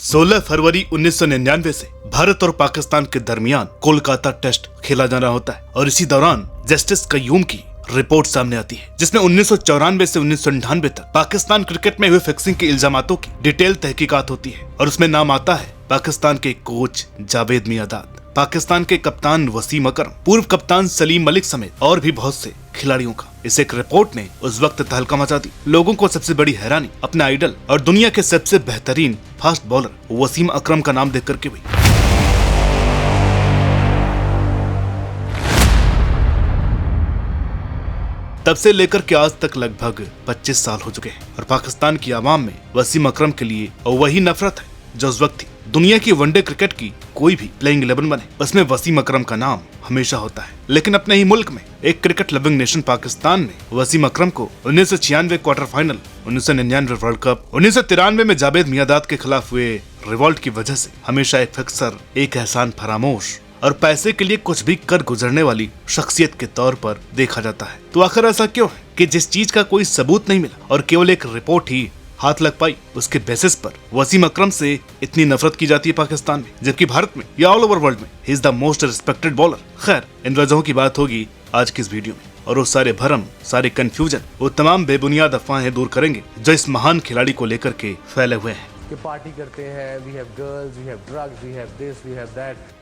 16 फरवरी 1999 से भारत और पाकिस्तान के दरमियान कोलकाता टेस्ट खेला जाना होता है और इसी दौरान जस्टिस कयूम की रिपोर्ट सामने आती है जिसमें 1994 से 1998 तक पाकिस्तान क्रिकेट में हुए फिक्सिंग के इल्जामातों की डिटेल तहकीकात होती है और उसमें नाम आता है पाकिस्तान के कोच जावेद मियांदाद, पाकिस्तान के कप्तान वसीम अकरम, पूर्व कप्तान सलीम मलिक समेत और भी बहुत से खिलाड़ियों का। इस एक रिपोर्ट ने उस वक्त तहलका मचा दी। लोगों को सबसे बड़ी हैरानी अपने आइडल और दुनिया के सबसे बेहतरीन फास्ट बॉलर वसीम अकरम का नाम देख करके हुई। तब से लेकर के आज तक लगभग 25 साल हो चुके हैं और पाकिस्तान की आवाम में वसीम अकरम के लिए वही नफरत है जो उस वक्त थी। दुनिया की वनडे क्रिकेट की कोई भी प्लेइंग 11 बने उसमें वसीम अकरम का नाम हमेशा होता है। लेकिन अपने ही मुल्क में एक क्रिकेट लविंग नेशन पाकिस्तान ने वसीम अकरम को 1996 क्वार्टर फाइनल, 1999 वर्ल्ड कप, 1993 में जावेद मियांदाद के खिलाफ हुए रिवॉल्ट की वजह से हमेशा एक फिक्सर, एक एहसान फरामोश और पैसे के लिए कुछ भी कर गुजरने वाली शख्सियत के तौर पर देखा जाता है। तो आखिर ऐसा क्यों है कि जिस चीज का कोई सबूत नहीं मिला और केवल एक रिपोर्ट ही हाथ लग पाई, उसके बेसिस पर वसीम अकरम से इतनी नफरत की जाती है पाकिस्तान में, जबकि भारत में या ऑल ओवर वर्ल्ड में he is the most respected bowler. खैर, इन वजहों की बात होगी आज की इस वीडियो में और वो सारे भरम, सारे कंफ्यूजन, वो तमाम बेबुनियाद अफवाहें दूर करेंगे जो इस महान खिलाड़ी को लेकर के फैले हुए हैं। कि पार्टी करते हैं, we have girls, we have drugs, we have this, we have that.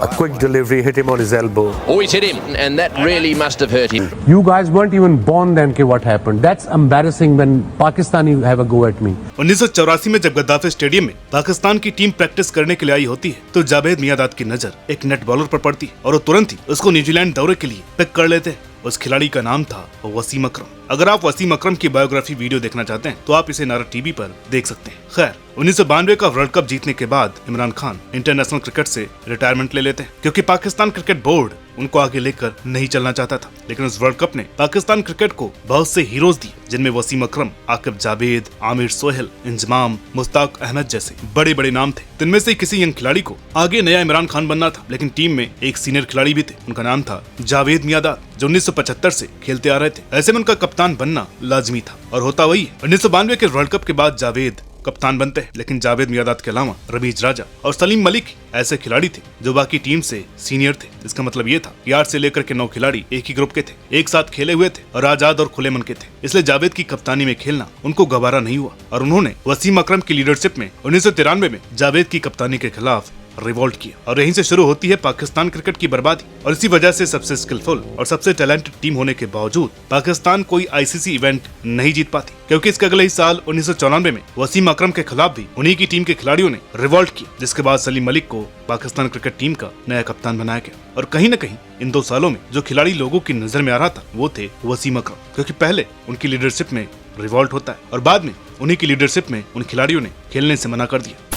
A quick delivery hit him on his elbow. Always hit him, and that really must have hurt him. You guys weren't even born then. Ke what happened? That's embarrassing when Pakistani have a go at me. 1984 में जब Gaddafi stadium में पाकिस्तान की team practice करने के लिए आई होती है तो जावेद मियांदाद की नजर एक नेट बॉलर पर पड़ती है और वो तुरंत ही उसको न्यूजीलैंड दौरे के लिए पिक कर लेते हैं। उस खिलाड़ी का नाम था वसीम अकरम। अगर आप वसीम अकरम की बायोग्राफी वीडियो देखना चाहते हैं तो आप इसे नारा टीवी पर देख सकते हैं। खैर, 1992 का वर्ल्ड कप जीतने के बाद इमरान खान इंटरनेशनल क्रिकेट से रिटायरमेंट ले लेते हैं क्योंकि पाकिस्तान क्रिकेट बोर्ड उनको आगे लेकर नहीं चलना चाहता था। लेकिन उस वर्ल्ड कप ने पाकिस्तान क्रिकेट को बहुत से हीरोज दिए जिनमें वसीम अकरम, आकिब जावेद, आमिर सोहेल, इंजमाम, मुश्ताक अहमद जैसे बड़े बड़े नाम थे। इनमें से किसी यंग खिलाड़ी को आगे नया इमरान खान बनना था, लेकिन टीम में एक सीनियर खिलाड़ी भी थे, उनका नाम था जावेद मियांदाद जो 1975 से खेलते आ रहे थे। ऐसे में उनका कप्तान बनना लाजमी था और होता वही। 1992 के वर्ल्ड कप के बाद जावेद कप्तान बनते हैं, लेकिन जावेद मियांदाद के अलावा रमीज राजा और सलीम मलिक ऐसे खिलाड़ी थे जो बाकी टीम से सीनियर थे। इसका मतलब ये था कि 8 से लेकर के 9 खिलाड़ी एक ही ग्रुप के थे, एक साथ खेले हुए थे और आजाद और खुले मन के थे। इसलिए जावेद की कप्तानी में खेलना उनको गवारा नहीं हुआ और उन्होंने वसीम अकरम की लीडरशिप में 1993 में जावेद की कप्तानी के खिलाफ रिवोल्ट किया और यहीं से शुरू होती है पाकिस्तान क्रिकेट की बर्बादी। और इसी वजह से सबसे स्किलफुल और सबसे टैलेंटेड टीम होने के बावजूद पाकिस्तान कोई आईसीसी इवेंट नहीं जीत पाती, क्योंकि इसके अगले ही साल 1994 में वसीम अकरम के खिलाफ भी उन्हीं की टीम के खिलाड़ियों ने रिवोल्ट किया, जिसके बाद सलीम मलिक को पाकिस्तान क्रिकेट टीम का नया कप्तान बनाया गया। और कहीं न कहीं इन 2 सालों में जो खिलाड़ी लोगों की नजर में आ रहा था वो थे वसीम अकरम, क्योंकि पहले उनकी लीडरशिप में रिवोल्ट होता है और बाद में उन्हीं की लीडरशिप में उन खिलाड़ियों ने खेलने से मना कर दिया।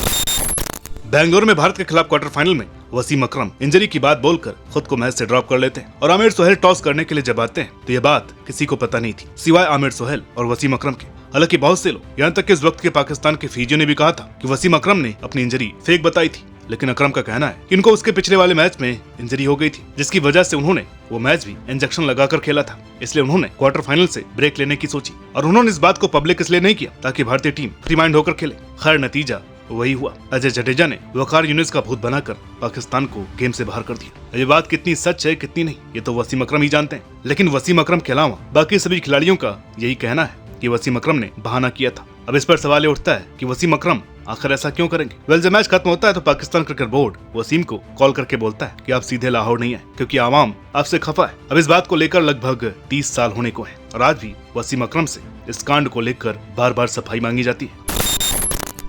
बेंगलुरु में भारत के खिलाफ क्वार्टर फाइनल में वसीम अकरम इंजरी की बात बोलकर खुद को मैच से ड्रॉप कर लेते हैं और आमिर सोहेल टॉस करने के लिए जब आते हैं तो ये बात किसी को पता नहीं थी सिवाय आमिर सोहेल और वसीम अकरम के। हालांकि बहुत से लोग, यहाँ तक कि इस वक्त के पाकिस्तान के फिजियो ने भी कहा था कि वसीम अकरम ने अपनी इंजरी फेक बताई थी, लेकिन अकरम का कहना है कि इनको उसके पिछले वाले मैच में इंजरी हो गई थी, जिसकी वजह से उन्होंने वो मैच भी इंजेक्शन लगाकर खेला था। इसलिए उन्होंने क्वार्टर फाइनल से ब्रेक लेने की सोची और उन्होंने इस बात को पब्लिक इसलिए नहीं किया ताकि भारतीय टीम फ्री माइंड होकर खेले। खैर, नतीजा वही हुआ। अजय जडेजा ने वकार यूनिस का भूत बनाकर पाकिस्तान को गेम से बाहर कर दिया। ये बात कितनी सच है कितनी नहीं ये तो वसीम अकरम ही जानते हैं, लेकिन वसीम अकरम के अलावा बाकी सभी खिलाड़ियों का यही कहना है कि वसीम अकरम ने बहाना किया था। अब इस पर सवाल उठता है कि वसीम अकरम आखिर ऐसा क्यों करेंगे। वेल, जब मैच खत्म होता है तो पाकिस्तान क्रिकेट बोर्ड वसीम को कॉल करके बोलता है कि आप सीधे लाहौर नहीं आए क्योंकि आवाम आपसे खफा है। अब इस बात को लेकर लगभग 30 साल होने को है और आज भी वसीम अकरम से इस कांड को लेकर बार बार सफाई मांगी जाती है।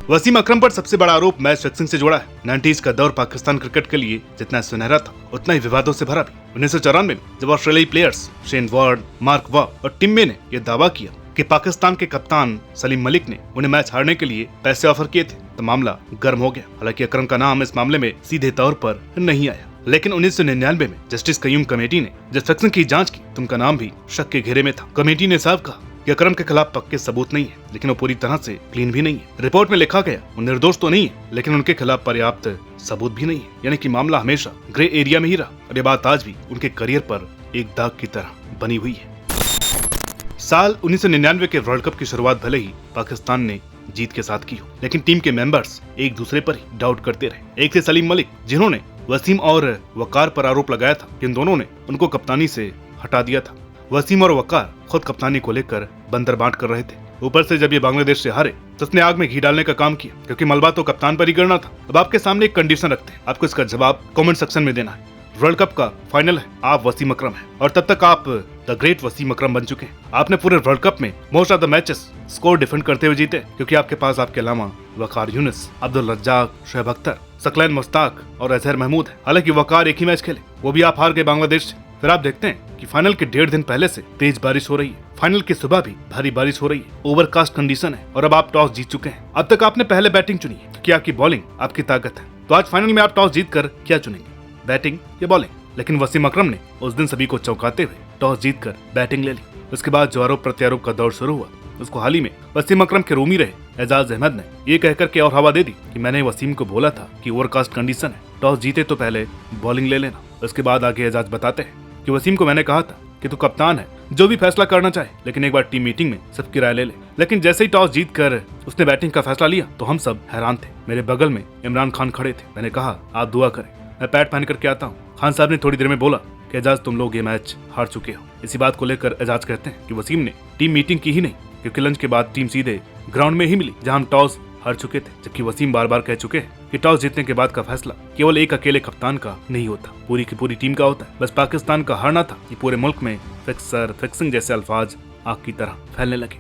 वसीम अकरम पर सबसे बड़ा आरोप मैच फिक्सिंग से जुड़ा है। 90s का दौर पाकिस्तान क्रिकेट के लिए जितना सुनहरा था उतना ही विवादों से भरा भी। 1994 में जब ऑस्ट्रेलियाई players Shane Warne, Mark Waugh और टिम मे ने यह दावा किया कि पाकिस्तान के कप्तान सलीम मलिक ने उन्हें मैच हारने के लिए पैसे ऑफर किए थे तो मामला गर्म हो गया। हालांकि अकरम का नाम इस मामले में सीधे तौर पर नहीं आया, लेकिन 1999 में जस्टिस कयूम कमेटी ने जब फिक्सिंग की जांच की तो उनका नाम भी शक के घेरे में था। कमेटी ने साफ कहा कि अकरम के खिलाफ पक्के सबूत नहीं है, लेकिन वो पूरी तरह से क्लीन भी नहीं है। रिपोर्ट में लिखा गया वो निर्दोष तो नहीं है, लेकिन उनके खिलाफ पर्याप्त सबूत भी नहीं है, यानी कि मामला हमेशा ग्रे एरिया में ही रहा और ये बात आज भी उनके करियर पर एक दाग की तरह बनी हुई है। साल 1999 के वर्ल्ड कप की शुरुआत भले ही पाकिस्तान ने जीत के साथ की हो, लेकिन टीम के मेंबर्स एक दूसरे पर ही डाउट करते रहे। एक थे सलीम मलिक, जिन्होंने वसीम और वकार पर आरोप लगाया था कि इन दोनों ने उनको कप्तानी से हटा दिया था। वसीम और वकार खुद कप्तानी को लेकर बंदर बांट कर रहे थे। ऊपर से जब ये बांग्लादेश से हारे तो उसने आग में घी डालने का काम किया, क्योंकि मलबा तो कप्तान पर ही गिरना था। अब आपके सामने एक कंडीशन रखते हैं, आपको इसका जवाब कमेंट सेक्शन में देना है। वर्ल्ड कप का फाइनल है, आप वसीम अकरम हैं और तब तक आप द ग्रेट वसीम अकरम बन चुके हैं। आपने पूरे वर्ल्ड कप में most of the matches score defend करते हुए जीते, क्योंकि आपके पास आपके अलावा वकार यूनिस, अब्दुल रज्जाक, शोएब अख्तर, सकलैन मुश्ताक और अजहर महमूद है। हालांकि वकार एक ही मैच खेले, वो भी आप हार गए बांग्लादेश से। फिर आप देखते हैं कि फाइनल के 1.5 दिन पहले से तेज बारिश हो रही है, फाइनल की सुबह भी भारी बारिश हो रही है, ओवरकास्ट कंडीशन है और अब आप टॉस जीत चुके हैं। अब तक आपने पहले बैटिंग चुनी है, क्योंकि आपकी बॉलिंग आपकी ताकत है। तो आज फाइनल में आप टॉस जीत कर क्या चुनेंगे, बैटिंग या बॉलिंग? लेकिन वसीम अकरम ने उस दिन सभी को चौंकाते हुए टॉस जीत कर बैटिंग ले ली। उसके बाद जो आरोप प्रत्यारोप का दौर शुरू हुआ, उसको हाल ही में वसीम अकरम के रूमी रहे एजाज अहमद ने ये कहकर के और हवा दे दी कि मैंने वसीम को बोला था कि ओवरकास्ट कंडीशन है, टॉस जीते तो पहले बॉलिंग ले लेना। उसके बाद आगे एजाज बताते हैं कि वसीम को मैंने कहा था कि तू कप्तान है, जो भी फैसला करना चाहे, लेकिन एक बार टीम मीटिंग में सबकी राय ले ले। लेकिन जैसे ही टॉस जीत कर उसने बैटिंग का फैसला लिया तो हम सब हैरान थे। मेरे बगल में इमरान खान खड़े थे। मैंने कहा आप दुआ करें, मैं पैड पहन करके आता हूँ। खान साहब ने थोड़ी देर में बोला कि एजाज तुम लोग ये मैच हार चुके हो। इसी बात को लेकर एजाज कहते हैं कि वसीम ने टीम मीटिंग की ही नहीं, क्योंकि लंच के बाद टीम सीधे ग्राउंड में ही मिली जहां हम टॉस हार चुके थे। जबकि वसीम बार बार कह चुके हैं कि टॉस जीतने के बाद का फैसला केवल एक अकेले कप्तान का नहीं होता, पूरी की पूरी टीम का होता है। बस पाकिस्तान का हारना था कि पूरे मुल्क में फिक्सिंग जैसे अल्फाज आग की तरह फैलने लगे।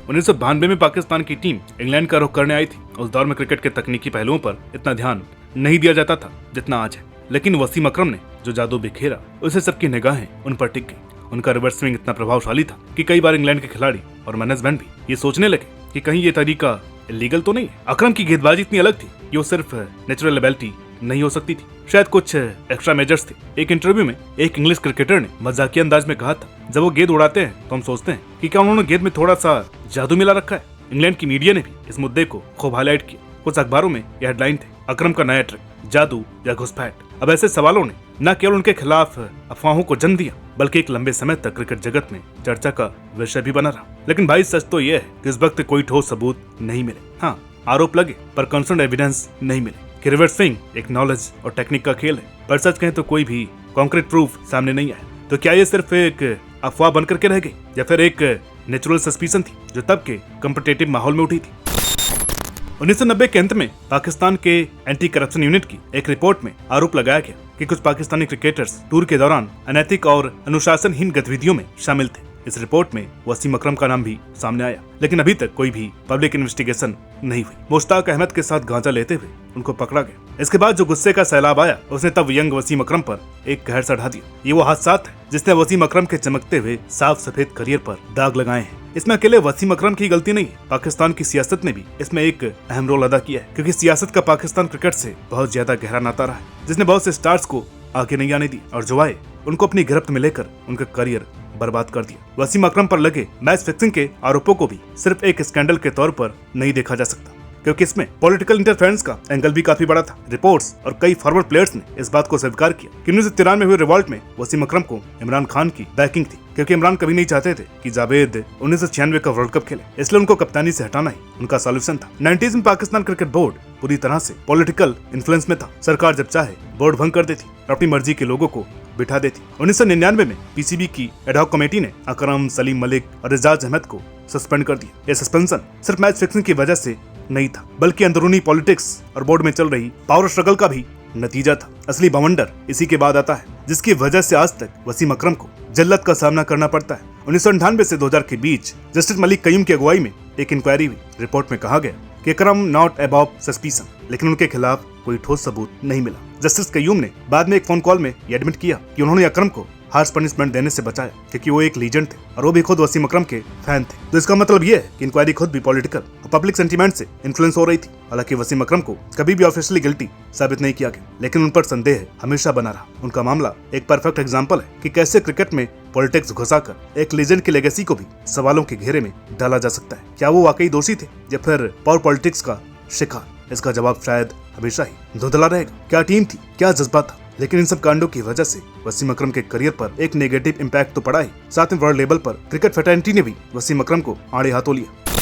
1992 में पाकिस्तान की टीम इंग्लैंड का रुख करने आई थी। उस दौर में क्रिकेट के तकनीकी पहलुओं पर इतना ध्यान नहीं दिया जाता था जितना आज है, लेकिन वसीम अकरम ने जो जादू बिखेरा उससे सबकी निगाहें उन पर टिक गई। उनका रिवर्स स्विंग इतना प्रभावशाली था कि कई बार इंग्लैंड के खिलाड़ी और मैनेजमेंट भी ये सोचने लगे कि कहीं ये तरीका इलीगल तो नहीं है। अकरम की गेंदबाजी इतनी अलग थी कि वो सिर्फ नेचुरल एबिलिटी नहीं हो सकती थी, शायद कुछ एक्स्ट्रा मेजर्स थे। एक इंटरव्यू में एक इंग्लिश क्रिकेटर ने मजाकिया अंदाज में कहा था, जब वो गेंद उड़ाते हैं तो हम सोचते हैं कि क्या उन्होंने गेंद में थोड़ा सा जादू मिला रखा है। इंग्लैंड की मीडिया ने भी इस मुद्दे को खूब हाईलाइट किया। कुछ अखबारों में यह हेडलाइन थे, अकरम का नया ट्रिक, जादू या घुसपैठ। अब ऐसे सवालों ने न केवल उनके खिलाफ अफवाहों को जन्म दिया, बल्कि एक लंबे समय तक क्रिकेट जगत में चर्चा का विषय भी बना रहा। लेकिन भाई सच तो यह है कि इस वक्त कोई ठोस सबूत नहीं मिले। हाँ, आरोप लगे पर कंसर्न एविडेंस नहीं मिले कि रिवर्स स्विंग एक नॉलेज और टेक्निक का खेल है। पर सच कहें तो कोई भी कॉन्क्रीट प्रूफ सामने नहीं आया। तो क्या ये सिर्फ एक अफवाह बनकर के रह गई या फिर एक नेचुरल सस्पिशन थी जो तब के कॉम्पिटिटिव माहौल में उठी थी? 1990 के अंत में पाकिस्तान के एंटी करप्शन यूनिट की एक रिपोर्ट में आरोप लगाया गया कि कुछ पाकिस्तानी क्रिकेटर्स टूर के दौरान अनैतिक और अनुशासनहीन गतिविधियों में शामिल थे। इस रिपोर्ट में वसीम अकरम का नाम भी सामने आया, लेकिन अभी तक कोई भी पब्लिक इन्वेस्टिगेशन नहीं हुई। मुश्ताक अहमद के साथ गांजा लेते हुए उनको पकड़ा गया। इसके बाद जो गुस्से का सैलाब आया, उसने तब यंग वसीम अकरम पर एक कहर चढ़ा दिया। ये वो हादसा है जिसने वसीम अकरम के चमकते हुए साफ सफेद करियर पर दाग लगाए हैं। इसमें अकेले वसीम अकरम की गलती नहीं है, पाकिस्तान की सियासत ने भी इसमें एक अहम रोल अदा किया है, क्योंकि सियासत का पाकिस्तान क्रिकेट से बहुत ज्यादा गहरा नाता रहा है, जिसने बहुत से स्टार्स को आगे नहीं आने दी और जो आए उनको अपनी गिरफ्त में लेकर उनका करियर बर्बाद कर दिया। वसीम अकरम पर लगे मैच फिक्सिंग के आरोपों को भी सिर्फ एक स्कैंडल के तौर पर नहीं देखा जा सकता, क्योंकि इसमें पॉलिटिकल इंटरफेरेंस का एंगल भी काफी बड़ा था। रिपोर्ट्स और कई फॉरवर्ड प्लेयर्स ने इस बात को स्वीकार किया कि 1993 में हुए रिवॉल्ट में वसीम अकरम को इमरान खान की बैकिंग थी, क्योंकि इमरान कभी नहीं चाहते थे कि जावेद 1996 का वर्ल्ड कप खेले, इसलिए उनको कप्तानी से हटाना ही उनका सॉल्यूशन था। 90s में पाकिस्तान क्रिकेट बोर्ड पूरी तरह से पॉलिटिकल इन्फ्लुएंस में था। सरकार जब चाहे बोर्ड भंग कर देती और अपनी मर्जी के लोगों को बिठा देती। 1999 में पीसीबी की एडहॉक कमेटी ने अकरम, सलीम मलिक और एजाज अहमद को सस्पेंड कर दिया। यह सस्पेंशन सिर्फ मैच फिक्सिंग की वजह से नहीं था, बल्कि अंदरूनी पॉलिटिक्स और बोर्ड में चल रही पावर स्ट्रगल का भी नतीजा था। असली बवंडर इसी के बाद आता है, जिसकी वजह से आज तक वसीम अकरम को जल्लत का सामना करना पड़ता है। 1998 से 2000 के बीच जस्टिस मलिक कयूम की अगुवाई में एक इंक्वायरी हुई। रिपोर्ट में कहा गया कि अकरम नॉट अबव सस्पिशन, लेकिन उनके खिलाफ कोई ठोस सबूत नहीं मिला। जस्टिस कयूम ने बाद में एक फोन कॉल में ये एडमिट किया कि उन्होंने अकरम को हार्श पनिशमेंट देने से बचाया, क्योंकि वो एक लीजेंड थे और वो भी खुद वसीम अकरम के फैन थे। तो इसका मतलब ये है कि इंक्वायरी खुद भी पॉलिटिकल और पब्लिक सेंटीमेंट से इन्फ्लुएंस हो रही थी। हालांकि वसीम अकरम को कभी भी ऑफिशियली गिल्टी साबित नहीं किया गया, लेकिन उन पर संदेह हमेशा बना रहा। उनका मामला एक परफेक्ट एग्जाम्पल है कि कैसे क्रिकेट में पॉलिटिक्स घुसाकर एक लीजेंड की लेगेसी को भी सवालों के घेरे में डाला जा सकता है। क्या वो वाकई दोषी थे या फिर पावर पॉलिटिक्स का शिकार? इसका जवाब शायद हमेशा ही धुंधला रहेगा। क्या टीम थी, क्या जज्बा था? लेकिन इन सब कांडों की वजह से वसीम अकरम के करियर पर एक नेगेटिव इम्पैक्ट तो पड़ा ही, साथ में वर्ल्ड लेवल पर क्रिकेट फ्रेटर्निटी ने भी वसीम अकरम को आड़े हाथों लिया।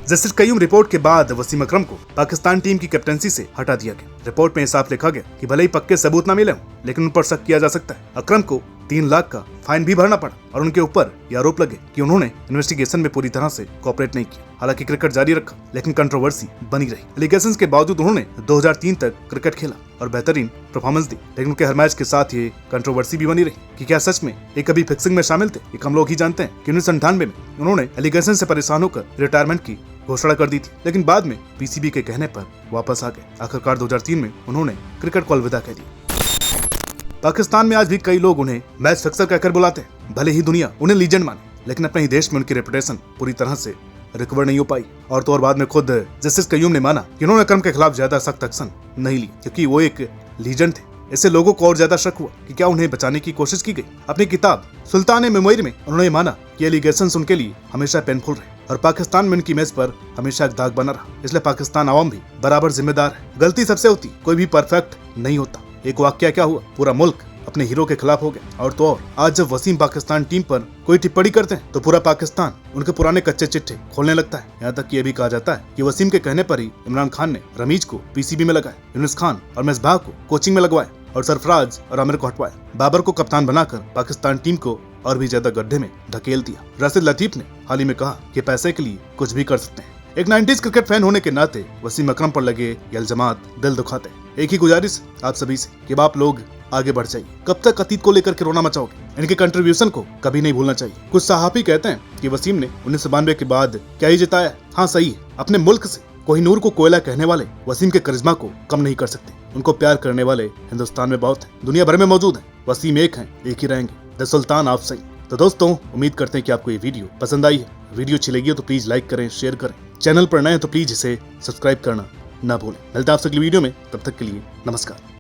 जस्टिस कयूम रिपोर्ट के बाद वसीम अकरम को पाकिस्तान टीम की कैप्टनसी से हटा दिया गया। रिपोर्ट में साफ लिखा गया कि भले ही पक्के सबूत न मिले हों, लेकिन उन पर शक किया जा सकता है। अकरम को 3 लाख का फाइन भी भरना पड़ा और उनके ऊपर ये आरोप लगे कि उन्होंने इन्वेस्टिगेशन में पूरी तरह से कोऑपरेट नहीं किया। हालांकि क्रिकेट जारी रखा, लेकिन कंट्रोवर्सी बनी रही। एलिगेशंस के बावजूद उन्होंने 2003 तक क्रिकेट खेला और बेहतरीन परफॉर्मेंस दी, लेकिन उनके हर मैच के साथ ये कंट्रोवर्सी भी बनी रही कि क्या सच में ये कभी फिक्सिंग में शामिल थे। ये कम लोग ही जानते हैं कि 1998 में उन्होंने एलिगेशन से परेशान होकर रिटायरमेंट की घोषणा कर दी थी, लेकिन बाद में पीसीबी के कहने पर वापस आ गए। आखिरकार 2003 में उन्होंने क्रिकेट को अलविदा कह दिया। पाकिस्तान में आज भी कई लोग उन्हें मैच फिक्सर कहकर बुलाते हैं। भले ही दुनिया उन्हें लीजेंड माने, लेकिन अपने ही देश में उनकी रेपुटेशन पूरी तरह से रिकवर नहीं हो पाई। और तो और बाद में खुद जस्टिस कयूम ने माना कि उन्होंने अकरम के खिलाफ ज्यादा सख्त एक्शन नहीं ली, क्योंकि वो एक लीजेंड थे। इससे लोगों को और ज्यादा शक हुआ कि क्या उन्हें बचाने की कोशिश की गई। अपनी किताब सुल्तान मेमोरी में उन्होंने माना कि एलिगेशंस उनके लिए हमेशा पेनफुल रहे और पाकिस्तान में उनकी इमेज पर हमेशा एक दाग बना रहा। इसलिए पाकिस्तान आवाम भी बराबर जिम्मेदार है। गलती सबसे होती, कोई भी परफेक्ट नहीं होता। एक वाकया क्या हुआ, पूरा मुल्क अपने हीरो के खिलाफ हो गया। और तो और आज जब वसीम पाकिस्तान टीम पर कोई टिप्पणी करते हैं तो पूरा पाकिस्तान उनके पुराने कच्चे चिट्ठे खोलने लगता है। यहाँ तक कि ये भी कहा जाता है कि वसीम के कहने पर ही इमरान खान ने रमीज को पीसीबी में लगाया, यूनुस खान और मिसबाह को कोचिंग में लगवाया और सरफराज और आमिर को हटवाया। बाबर को कप्तान बनाकर पाकिस्तान टीम को और भी ज्यादा गड्ढे में धकेल दिया। राशिद लतीफ ने हाल ही में कहा कि पैसे के लिए कुछ भी कर सकते हैं। एक 90s क्रिकेट फैन होने के नाते वसीम अकरम पर लगे ये इल्जामात दिल दुखाते। एक ही गुजारिश आप सभी से कि आप लोग आगे बढ़ जाइए। कब तक अतीत को लेकर के रोना मचाओगे? इनके कंट्रीब्यूशन को कभी नहीं भूलना चाहिए। कुछ सहाफी कहते हैं कि वसीम ने 1992 के बाद क्या ही जिताया। हाँ सही है, अपने मुल्क से कोहिनूर को कोयला कहने वाले वसीम के करिश्मा को कम नहीं कर सकते। उनको प्यार करने वाले हिंदुस्तान में बहुत हैं, दुनिया भर में मौजूद हैं। वसीम एक हैं, एक ही रहेंगे, द सुल्तान ऑफ सही। तो दोस्तों, उम्मीद करते हैं कि आपको ये वीडियो पसंद आई है। वीडियो अच्छी लगी हो तो प्लीज लाइक करें, शेयर करें। चैनल पर नए हैं तो प्लीज इसे सब्सक्राइब करना ना भूलें। मिलते हैं आपसे अगली वीडियो में, तब तक के लिए नमस्कार।